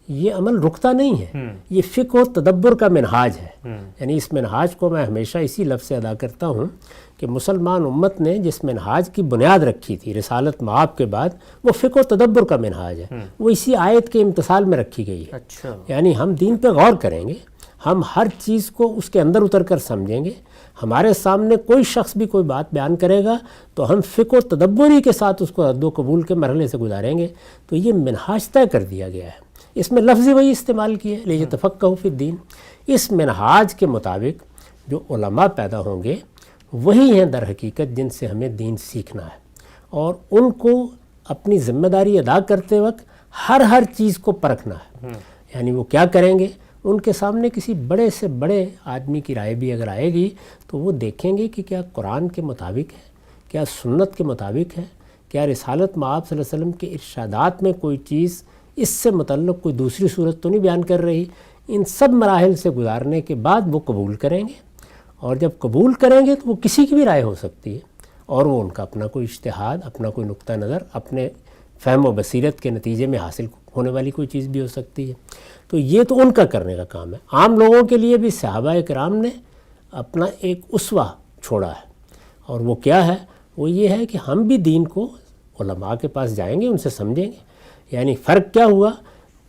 یہ عمل رکتا نہیں ہے، یہ فقہ و تدبر کا منہاج ہے۔ یعنی اس منہاج کو میں ہمیشہ اسی لفظ سے ادا کرتا ہوں کہ مسلمان امت نے جس منہاج کی بنیاد رکھی تھی رسالت مآب کے بعد، وہ فقہ و تدبر کا منہاج ہے، وہ اسی آیت کے امتثال میں رکھی گئی ہے۔ یعنی ہم دین پہ غور کریں گے، ہم ہر چیز کو اس کے اندر اتر کر سمجھیں گے۔ ہمارے سامنے کوئی شخص بھی کوئی بات بیان کرے گا تو ہم فقہ و تدبری کے ساتھ اس کو رد و قبول کے مرحلے سے گزاریں گے۔ تو یہ منہاج طے کر دیا گیا ہے، اس میں لفظ وہی استعمال کیے لیتفقہوا فی الدین۔ اس منہاج کے مطابق جو علماء پیدا ہوں گے وہی ہیں در حقیقت جن سے ہمیں دین سیکھنا ہے، اور ان کو اپنی ذمہ داری ادا کرتے وقت ہر چیز کو پرکھنا ہے۔ یعنی وہ کیا کریں گے؟ ان کے سامنے کسی بڑے سے بڑے آدمی کی رائے بھی اگر آئے گی تو وہ دیکھیں گے کہ کیا قرآن کے مطابق ہے، کیا سنت کے مطابق ہے، کیا رسالت مآب صلی اللہ علیہ وسلم کے ارشادات میں کوئی چیز اس سے متعلق کوئی دوسری صورت تو نہیں بیان کر رہی۔ ان سب مراحل سے گزارنے کے بعد وہ قبول کریں گے، اور جب قبول کریں گے تو وہ کسی کی بھی رائے ہو سکتی ہے، اور وہ ان کا اپنا کوئی اجتہاد، اپنا کوئی نقطہ نظر، اپنے فہم و بصیرت کے نتیجے میں حاصل ہونے والی کوئی چیز بھی ہو سکتی ہے۔ تو یہ تو ان کا کرنے کا کام ہے۔ عام لوگوں کے لیے بھی صحابہ کرام نے اپنا ایک اسوہ چھوڑا ہے، اور وہ کیا ہے؟ وہ یہ ہے کہ ہم بھی دین کو علماء کے پاس جائیں گے، ان سے سمجھیں گے۔ یعنی فرق کیا ہوا؟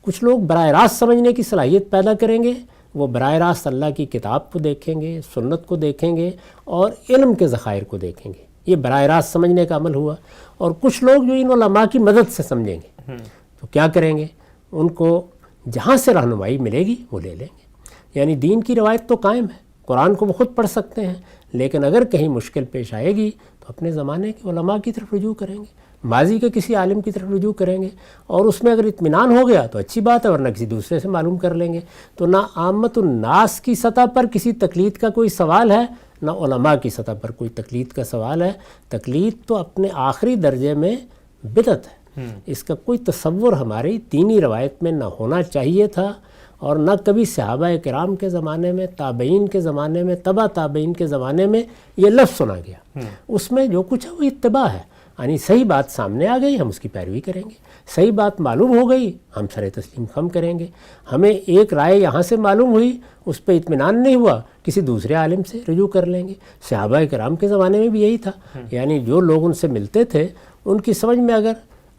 کچھ لوگ براہ راست سمجھنے کی صلاحیت پیدا کریں گے، وہ براہ راست اللہ کی کتاب کو دیکھیں گے، سنت کو دیکھیں گے، اور علم کے ذخائر کو دیکھیں گے، یہ براہ راست سمجھنے کا عمل ہوا۔ اور کچھ لوگ جو ان علماء کی مدد سے سمجھیں گے تو کیا کریں گے؟ ان کو جہاں سے رہنمائی ملے گی وہ لے لیں گے۔ یعنی دین کی روایت تو قائم ہے، قرآن کو وہ خود پڑھ سکتے ہیں، لیکن اگر کہیں مشکل پیش آئے گی تو اپنے زمانے کے علماء کی طرف رجوع کریں گے، ماضی کے کسی عالم کی طرف رجوع کریں گے، اور اس میں اگر اطمینان ہو گیا تو اچھی بات ہے، ورنہ کسی دوسرے سے معلوم کر لیں گے۔ تو نہ عامت الناس کی سطح پر کسی تقلید کا کوئی سوال ہے، نہ علماء کی سطح پر کوئی تقلید کا سوال ہے۔ تقلید تو اپنے آخری درجے میں بدعت ہے، اس کا کوئی تصور ہماری دینی روایت میں نہ ہونا چاہیے تھا، اور نہ کبھی صحابہ کرام کے زمانے میں، تابعین کے زمانے میں، تبع تابعین کے زمانے میں یہ لفظ سنا گیا۔ اس میں جو کچھ ہے وہ اتباع ہے، یعنی صحیح بات سامنے آ گئی ہم اس کی پیروی کریں گے، صحیح بات معلوم ہو گئی ہم سر تسلیم خم کریں گے۔ ہمیں ایک رائے یہاں سے معلوم ہوئی، اس پہ اطمینان نہیں ہوا، کسی دوسرے عالم سے رجوع کر لیں گے۔ صحابہ کرام کے زمانے میں بھی یہی تھا، یعنی جو لوگ ان سے ملتے تھے ان کی سمجھ میں اگر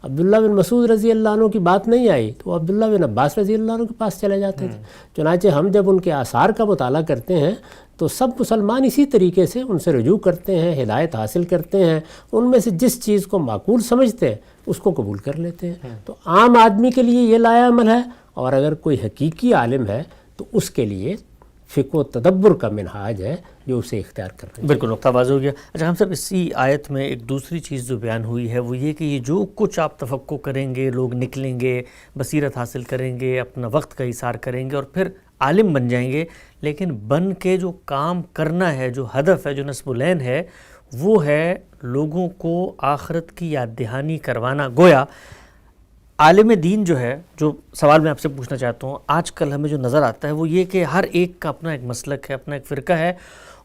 عبداللہ بن مسعود رضی اللہ عنہ کی بات نہیں آئی تو وہ عبداللہ بن عباس رضی اللہ عنہ کے پاس چلے جاتے تھے۔ چنانچہ ہم جب ان کے آثار کا مطالعہ کرتے ہیں تو سب مسلمان اسی طریقے سے ان سے رجوع کرتے ہیں، ہدایت حاصل کرتے ہیں، ان میں سے جس چیز کو معقول سمجھتے ہیں اس کو قبول کر لیتے ہیں۔ تو عام آدمی کے لیے یہ لایا عمل ہے، اور اگر کوئی حقیقی عالم ہے تو اس کے لیے فقہ و تدبر کا منہاج ہے جو اسے اختیار کر رہے ہیں۔ بالکل نقطہ واضح ہو گیا۔ اچھا ہم صاحب اسی آیت میں ایک دوسری چیز جو بیان ہوئی ہے وہ یہ کہ یہ جو کچھ آپ تفقع کریں گے، لوگ نکلیں گے، بصیرت حاصل کریں گے، اپنا وقت کا اثار کریں گے اور پھر عالم بن جائیں گے، لیکن بن کے جو کام کرنا ہے، جو ہدف ہے، جو نصب العین ہے، وہ ہے لوگوں کو آخرت کی یاد دہانی کروانا. گویا عالم دین جو ہے، جو سوال میں آپ سے پوچھنا چاہتا ہوں، آج کل ہمیں جو نظر آتا ہے وہ یہ کہ ہر ایک کا اپنا ایک مسلک ہے، اپنا ایک فرقہ ہے،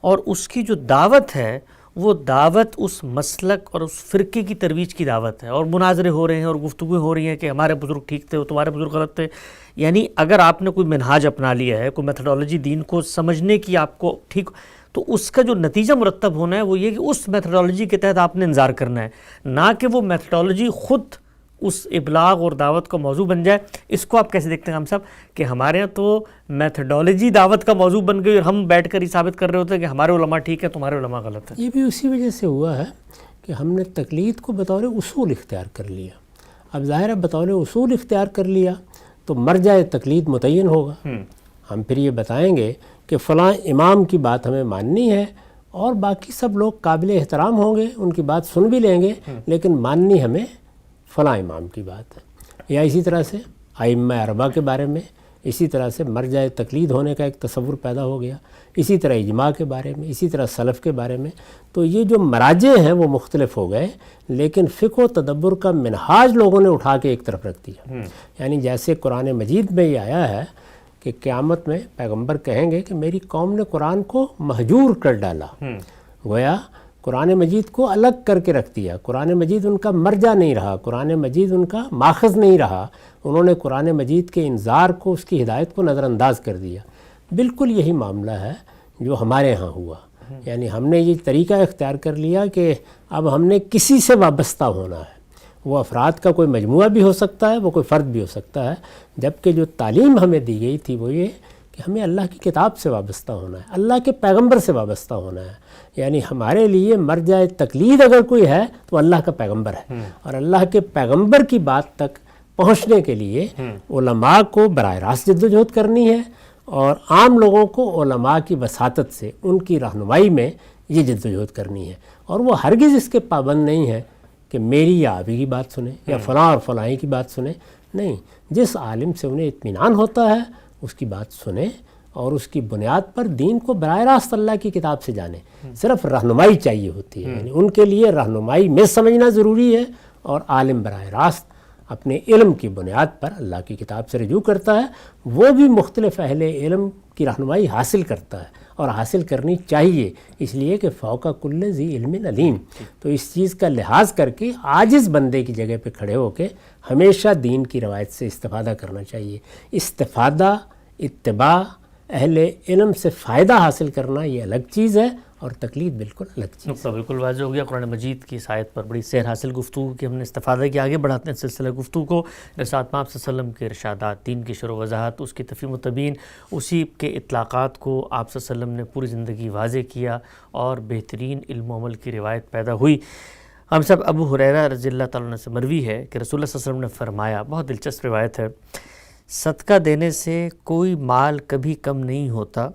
اور اس کی جو دعوت ہے وہ دعوت اس مسلک اور اس فرقے کی ترویج کی دعوت ہے، اور مناظرے ہو رہے ہیں اور گفتگویں ہو رہی ہیں کہ ہمارے بزرگ ٹھیک تھے، تمہارے بزرگ غلط تھے. یعنی اگر آپ نے کوئی منہاج اپنا لیا ہے، کوئی میتھڈالوجی دین کو سمجھنے کی آپ کو ٹھیک، تو اس کا جو نتیجہ مرتب ہونا ہے وہ یہ کہ اس میتھڈالوجی کے تحت آپ نے انظار کرنا ہے، نہ کہ وہ میتھڈالوجی خود اس ابلاغ اور دعوت کا موضوع بن جائے. اس کو آپ کیسے دیکھتے ہیں ہم صاحب کہ ہمارے ہاں تو میتھڈالوجی دعوت کا موضوع بن گئی اور ہم بیٹھ کر ہی ثابت کر رہے ہوتے ہیں کہ ہمارے علماء ٹھیک ہے، تمہارے علماء غلط ہیں؟ یہ بھی اسی وجہ سے ہوا ہے کہ ہم نے تقلید کو بطور اصول اختیار کر لیا. اب ظاہر ہے بطور اصول اختیار کر لیا تو مرجع تقلید متعین ہوگا. ہم پھر یہ بتائیں گے کہ فلاں امام کی بات ہمیں ماننی ہے اور باقی سب لوگ قابل احترام ہوں گے، ان کی بات سن بھی لیں گے، لیکن ماننی ہمیں فلاں امام کی بات ہے. یا اسی طرح سے ائمہ اربعہ کے بارے میں اسی طرح سے مرجع تقلید ہونے کا ایک تصور پیدا ہو گیا، اسی طرح اجماع کے بارے میں، اسی طرح سلف کے بارے میں. تو یہ جو مراجع ہیں وہ مختلف ہو گئے، لیکن فقہ و تدبر کا منہاج لوگوں نے اٹھا کے ایک طرف رکھ دیا. یعنی جیسے قرآن مجید میں یہ آیا ہے کہ قیامت میں پیغمبر کہیں گے کہ میری قوم نے قرآن کو مہجور کر ڈالا. گویا قرآن مجید کو الگ کر کے رکھ دیا، قرآن مجید ان کا مرجع نہیں رہا، قرآن مجید ان کا ماخذ نہیں رہا. انہوں نے قرآن مجید کے انذار کو، اس کی ہدایت کو نظر انداز کر دیا. بالکل یہی معاملہ ہے جو ہمارے ہاں ہوا. یعنی ہم نے یہ طریقہ اختیار کر لیا کہ اب ہم نے کسی سے وابستہ ہونا ہے. وہ افراد کا کوئی مجموعہ بھی ہو سکتا ہے، وہ کوئی فرد بھی ہو سکتا ہے، جبکہ جو تعلیم ہمیں دی گئی تھی وہ یہ کہ ہمیں اللہ کی کتاب سے وابستہ ہونا ہے، اللہ کے پیغمبر سے وابستہ ہونا ہے. یعنی ہمارے لیے مرجع تقلید اگر کوئی ہے تو اللہ کا پیغمبر ہے، اور اللہ کے پیغمبر کی بات تک پہنچنے کے لیے علماء کو براہ راست جدوجہد کرنی ہے، اور عام لوگوں کو علماء کی وساطت سے ان کی رہنمائی میں یہ جدوجہد کرنی ہے. اور وہ ہرگز اس کے پابند نہیں ہے کہ میری یا آپ کی بات سنیں یا فلاں اور فلاں کی بات سنیں. نہیں، جس عالم سے انہیں اطمینان ہوتا ہے اس کی بات سنیں اور اس کی بنیاد پر دین کو براہ راست اللہ کی کتاب سے جانیں. صرف رہنمائی چاہیے ہوتی ہے، یعنی ان کے لیے رہنمائی میں سمجھنا ضروری ہے، اور عالم براہ راست اپنے علم کی بنیاد پر اللہ کی کتاب سے رجوع کرتا ہے. وہ بھی مختلف اہل علم کی رہنمائی حاصل کرتا ہے، اور حاصل کرنی چاہیے، اس لیے کہ فوق کل ذی علم علیم. تو اس چیز کا لحاظ کر کے عاجز بندے کی جگہ پہ کھڑے ہو کے ہمیشہ دین کی روایت سے استفادہ کرنا چاہیے. استفادہ، اتباع، اہل علم سے فائدہ حاصل کرنا یہ الگ چیز ہے، اور تقلید بالکل الگ چیز. نقطہ بالکل واضح ہو گیا. قرآن مجید کی اس آیت پر بڑی سیر حاصل گفتگو کی ہم نے استفادہ کیا. آگے بڑھاتے ہیں سلسلہ گفتگو کو. رسالت پاک صلی اللہ علیہ وسلم کے ارشادات، دین کی شرح و وضاحت، اس کی تفہیم و تبیین، اسی کے اطلاقات کو آپ صلی اللہ علیہ وسلم نے پوری زندگی واضح کیا، اور بہترین علم و عمل کی روایت پیدا ہوئی. ہم سب ابو ہریرہ رضی اللہ تعالیٰ عنہ سے مروی ہے کہ رسول اللہ صلی اللہ علیہ وسلم نے فرمایا، بہت دلچسپ روایت ہے، صدقہ دینے سے کوئی مال کبھی کم نہیں ہوتا.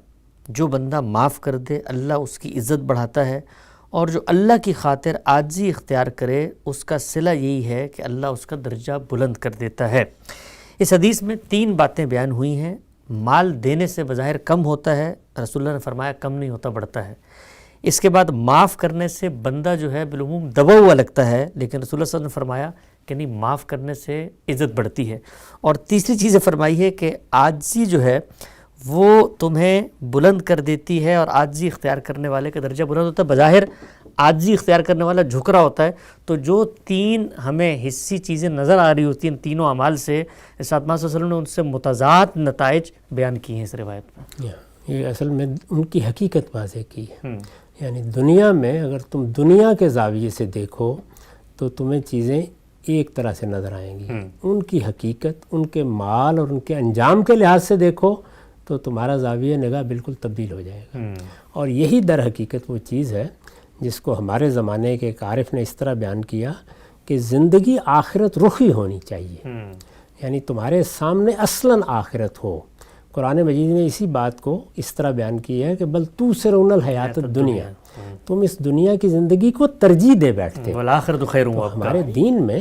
جو بندہ معاف کر دے اللہ اس کی عزت بڑھاتا ہے، اور جو اللہ کی خاطر عاجزی اختیار کرے اس کا صلہ یہی ہے کہ اللہ اس کا درجہ بلند کر دیتا ہے. اس حدیث میں 3 باتیں بیان ہوئی ہیں. مال دینے سے بظاہر کم ہوتا ہے، رسول اللہ نے فرمایا کم نہیں ہوتا، بڑھتا ہے. اس کے بعد معاف کرنے سے بندہ جو ہے بالعموم دبا ہوا لگتا ہے، لیکن رسول اللہ صلی اللہ علیہ وسلم نے فرمایا کہ نہیں، معاف کرنے سے عزت بڑھتی ہے. اور تیسری چیز فرمائی ہے کہ عاجزی جو ہے وہ تمہیں بلند کر دیتی ہے، اور عاجزی اختیار کرنے والے کا درجہ بلند ہوتا ہے. بظاہر عاجزی اختیار کرنے والا جھک رہا ہوتا ہے. تو جو 3 ہمیں حسی چیزیں نظر آ رہی ہوتی ہیں تینوں اعمال سے، ارشاد پاک صلی اللہ علیہ وسلم نے ان سے متضاد نتائج بیان کیے ہیں اس روایت میں. یہ اصل میں ان کی حقیقت واضح کی ہے. یعنی دنیا میں اگر تم دنیا کے زاویے سے دیکھو تو تمہیں چیزیں ایک طرح سے نظر آئیں گی. ان کی حقیقت، ان کے مال اور ان کے انجام کے لحاظ سے دیکھو تو تمہارا زاویہ نگاہ بالکل تبدیل ہو جائے گا. اور یہی در حقیقت وہ چیز ہے جس کو ہمارے زمانے کے ایک عارف نے اس طرح بیان کیا کہ زندگی آخرت رخی ہونی چاہیے. یعنی تمہارے سامنے اصلاً آخرت ہو. قرآن مجید نے اسی بات کو اس طرح بیان کی ہے کہ بل توسرون الحیات الدنیا، تم اس دنیا کی زندگی کو ترجیح دے بیٹھتے. والآخرۃ خیر و ابقیٰ. ہمارے دین میں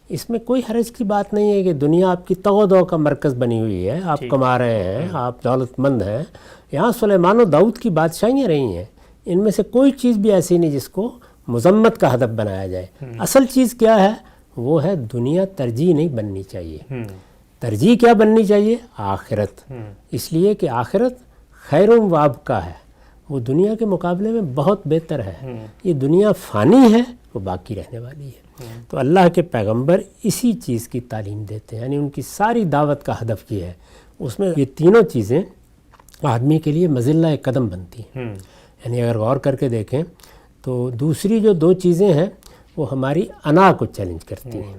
اس میں کوئی حرج کی بات نہیں ہے کہ دنیا آپ کی تگ و دو کا مرکز بنی ہوئی ہے، آپ کما رہے ہیں، آپ دولت مند ہیں. یہاں سلیمان و داؤد کی بادشاہیاں رہی ہیں. ان میں سے کوئی چیز بھی ایسی نہیں جس کو مذمت کا ہدف بنایا جائے۔ اصل چیز کیا ہے؟ وہ ہے دنیا ترجیح نہیں بننی چاہیے۔ ترجیح کیا بننی چاہیے؟ آخرت، اس لیے کہ آخرت خیر و وابقہ ہے، وہ دنیا کے مقابلے میں بہت بہتر ہے۔ یہ دنیا فانی ہے، وہ باقی رہنے والی ہے۔ تو اللہ کے پیغمبر اسی چیز کی تعلیم دیتے ہیں، یعنی ان کی ساری دعوت کا ہدف یہ ہے۔ اس میں یہ تینوں چیزیں آدمی کے لیے مظلہ قدم بنتی ہیں۔ یعنی اگر غور کر کے دیکھیں تو دوسری جو دو چیزیں ہیں وہ ہماری انا کو چیلنج کرتی ہیں،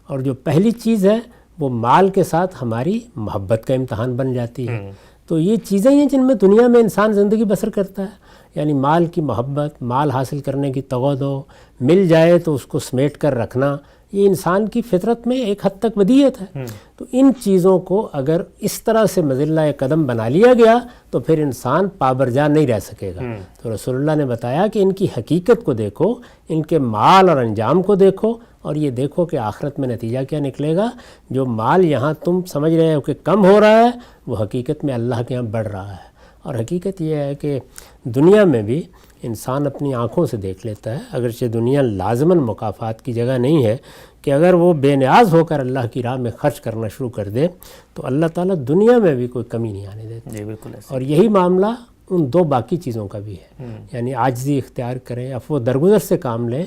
اور جو پہلی چیز ہے وہ مال کے ساتھ ہماری محبت کا امتحان بن جاتی ہے۔ تو یہ چیزیں ہیں جن میں دنیا میں انسان زندگی بسر کرتا ہے، یعنی مال کی محبت، مال حاصل کرنے کی تغودو، مل جائے تو اس کو سمیٹ کر رکھنا، یہ انسان کی فطرت میں ایک حد تک ودیعت ہے۔ تو ان چیزوں کو اگر اس طرح سے مظلہ قدم بنا لیا گیا تو پھر انسان پابرجا نہیں رہ سکے گا۔ تو رسول اللہ نے بتایا کہ ان کی حقیقت کو دیکھو، ان کے مال اور انجام کو دیکھو، اور یہ دیکھو کہ آخرت میں نتیجہ کیا نکلے گا۔ جو مال یہاں تم سمجھ رہے ہو کہ کم ہو رہا ہے، وہ حقیقت میں اللہ کے یہاں بڑھ رہا ہے۔ اور حقیقت یہ ہے کہ دنیا میں بھی انسان اپنی آنکھوں سے دیکھ لیتا ہے، اگرچہ دنیا لازماً مکافات کی جگہ نہیں ہے، کہ اگر وہ بے نیاز ہو کر اللہ کی راہ میں خرچ کرنا شروع کر دے تو اللہ تعالیٰ دنیا میں بھی کوئی کمی نہیں آنے دیتا۔ جی بالکل ایسا۔ اور یہی معاملہ ان دو باقی چیزوں کا بھی ہے، یعنی عاجزی اختیار کریں، عفو درگزر سے کام لیں،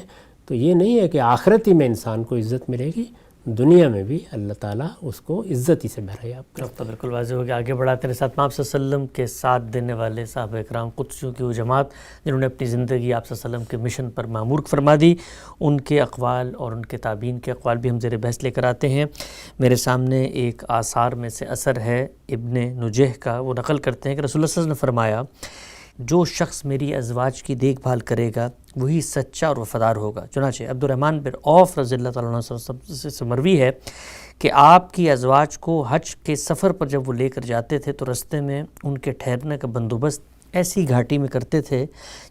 تو یہ نہیں ہے کہ آخرت ہی میں انسان کو عزت ملے گی، دنیا میں بھی اللہ تعالیٰ اس کو عزت ہی سے بہریاب کرے۔ تو بالکل واضح ہو گیا۔ آگے بڑھاتے ہیں ساتھ میں آپ صلی اللہ علیہ وسلم کے ساتھ دینے والے صحابہ اکرام قدسیوں کی وہ جماعت جنہوں نے اپنی زندگی آپ صلی اللہ علیہ وسلم کے مشن پر معمور فرما دی، ان کے اقوال اور ان کے تابعین کے اقوال بھی ہم زیر بحث لے کر آتے ہیں۔ میرے سامنے ایک آثار میں سے اثر ہے ابن نجیح کا، وہ نقل کرتے ہیں کہ رسول اللہ صلی اللہ علیہ وسلم نے فرمایا جو شخص میری ازواج کی دیکھ بھال کرے گا وہی سچا اور وفادار ہوگا۔ چنانچہ عبد الرحمن بن عوف رضی اللہ تعالیٰ عنہ سے مروی ہے کہ آپ کی ازواج کو حج کے سفر پر جب وہ لے کر جاتے تھے تو رستے میں ان کے ٹھہرنے کا بندوبست ایسی گھاٹی میں کرتے تھے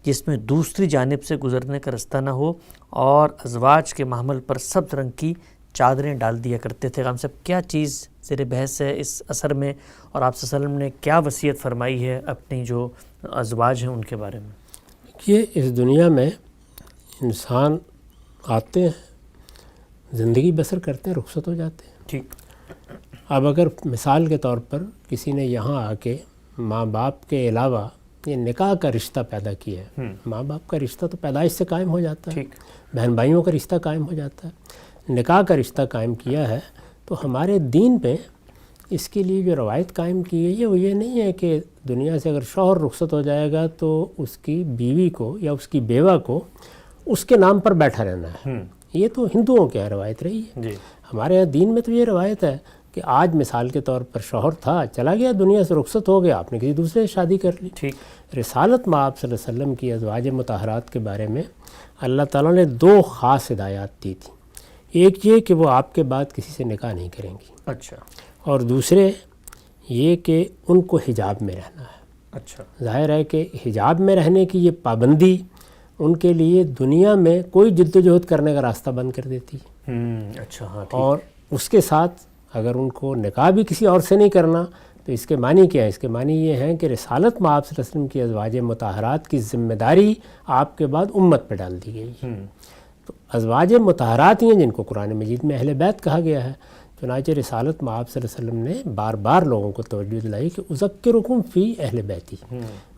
جس میں دوسری جانب سے گزرنے کا رستہ نہ ہو، اور ازواج کے محمل پر سبز رنگ کی چادریں ڈال دیا کرتے تھے۔ ہم سب کیا چیز زیر بحث ہے اس اثر میں، اور آپ صلی اللہ علیہ وسلم نے کیا وصیت فرمائی ہے اپنی جو ازواج ہیں ان کے بارے میں؟ یہ اس دنیا میں انسان آتے ہیں، زندگی بسر کرتے ہیں، رخصت ہو جاتے ہیں۔ ٹھیک۔ اب اگر مثال کے طور پر کسی نے یہاں آ کے ماں باپ کے علاوہ یہ نکاح کا رشتہ پیدا کیا ہے، ماں باپ کا رشتہ تو پیدائش سے قائم ہو جاتا ہے، بہن بھائیوں کا رشتہ قائم ہو جاتا ہے، نکاح کا رشتہ قائم کیا ہے، تو ہمارے دین پہ اس کے لیے جو روایت قائم کی گئی ہے وہ یہ نہیں ہے کہ دنیا سے اگر شوہر رخصت ہو جائے گا تو اس کی بیوی کو یا اس کی بیوہ کو اس کے نام پر بیٹھا رہنا ہے۔ یہ تو ہندوؤں کے یہاں روایت رہی ہے۔ ہمارے یہاں دین میں تو یہ روایت ہے کہ آج مثال کے طور پر شوہر تھا، چلا گیا، دنیا سے رخصت ہو گیا، آپ نے کسی دوسرے سے شادی کر لی۔ رسالت میں آپ صلی اللہ علیہ وسلم کی ازواج مطہرات کے بارے میں اللہ تعالیٰ نے دو خاص ہدایات دی تھیں۔ ایک یہ کہ وہ آپ کے بعد کسی سے نکاح نہیں کریں گی، اچھا، اور دوسرے یہ کہ ان کو حجاب میں رہنا ہے۔ اچھا، ظاہر ہے کہ حجاب میں رہنے کی یہ پابندی ان کے لیے دنیا میں کوئی جد و جہد کرنے کا راستہ بند کر دیتی ہے۔ اچھا، ہاں، اور اس کے ساتھ اگر ان کو نکاح بھی کسی اور سے نہیں کرنا تو اس کے معنی کیا ہے؟ اس کے معنی یہ ہیں کہ رسالت میں آپ صلی اللہ علیہ وسلم کی ازواج مطہرات کی ذمہ داری آپ کے بعد امت پہ ڈال دی گئی ہے۔ تو ازواج مطہرات ہی ہیں جن کو قرآن مجید میں اہل بیت کہا گیا ہے۔ چنانچہ رسالت میں آپ صلی اللہ علیہ وسلم نے بار بار لوگوں کو توجہ دلائی کہ اذکرکم فی اہل بیتی،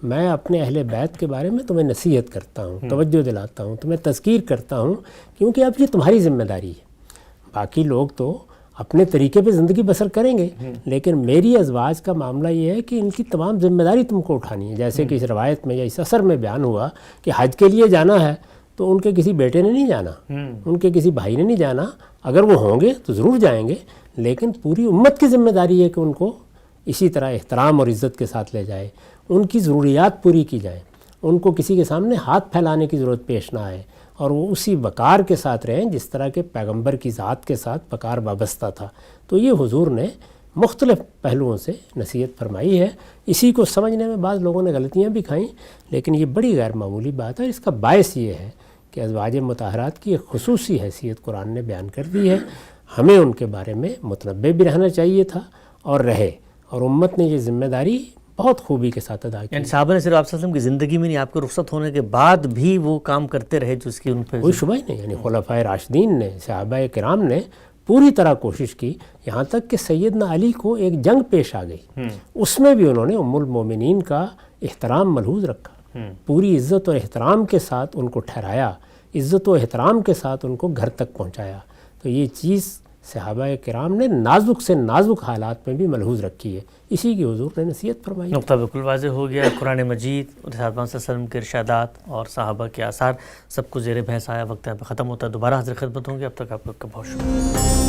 میں اپنے اہل بیت کے بارے میں تمہیں نصیحت کرتا ہوں، توجہ دلاتا ہوں، تمہیں تذکیر کرتا ہوں، کیونکہ اب یہ تمہاری ذمہ داری ہے۔ باقی لوگ تو اپنے طریقے پہ زندگی بسر کریں گے، لیکن میری ازواج کا معاملہ یہ ہے کہ ان کی تمام ذمہ داری تم کو اٹھانی ہے۔ جیسے کہ اس روایت میں یا اس اثر میں بیان ہوا کہ حج کے لیے جانا ہے تو ان کے کسی بیٹے نے نہیں جانا، ان کے کسی بھائی نے نہیں جانا، اگر وہ ہوں گے تو ضرور جائیں گے، لیکن پوری امت کی ذمہ داری ہے کہ ان کو اسی طرح احترام اور عزت کے ساتھ لے جائے، ان کی ضروریات پوری کی جائیں، ان کو کسی کے سامنے ہاتھ پھیلانے کی ضرورت پیش نہ آئے، اور وہ اسی وقار کے ساتھ رہیں جس طرح کے پیغمبر کی ذات کے ساتھ وقار وابستہ تھا۔ تو یہ حضور نے مختلف پہلوؤں سے نصیحت فرمائی ہے۔ اسی کو سمجھنے میں بعض لوگوں نے غلطیاں بھی کھائیں، لیکن یہ بڑی غیر معمولی بات ہے، اور اس کا باعث یہ ہے کہ ازواج مطہرات کی ایک خصوصی حیثیت قرآن نے بیان کر دی ہے۔ ہمیں ان کے بارے میں متنبع بھی رہنا چاہیے تھا اور رہے، اور امت نے یہ ذمہ داری بہت خوبی کے ساتھ ادا کی. یعنی صحابہ نے صرف آپ صلی اللہ علیہ وسلم کی زندگی میں نہیں، آپ کے رخصت ہونے کے بعد بھی وہ کام کرتے رہے جو اس کی ان پہ کوئی شبہ ہی نہیں. یعنی خلفائے راشدین نے، صحابہ کرام نے پوری طرح کوشش کی، یہاں تک کہ سیدنا علی کو ایک جنگ پیش آ گئی، اس میں بھی انہوں نے ام المومنین کا احترام ملحوظ رکھا، پوری عزت اور احترام کے ساتھ ان کو ٹھہرایا، عزت و احترام کے ساتھ ان کو گھر تک پہنچایا. تو یہ چیز صحابہ کرام نے نازک سے نازک حالات میں بھی ملحوظ رکھی ہے، اسی کی حضور نے نصیحت فرمائی. نقطہ بالکل واضح ہو گیا. قرآن مجید اور صلی اللہ علیہ وسلم کے ارشادات اور صحابہ کے آثار سب کو زیر بحث آیا. وقت اب ختم ہوتا ہے، دوبارہ حاضر خدمت ہوں گے. اب تک آپ کا بہت شکریہ.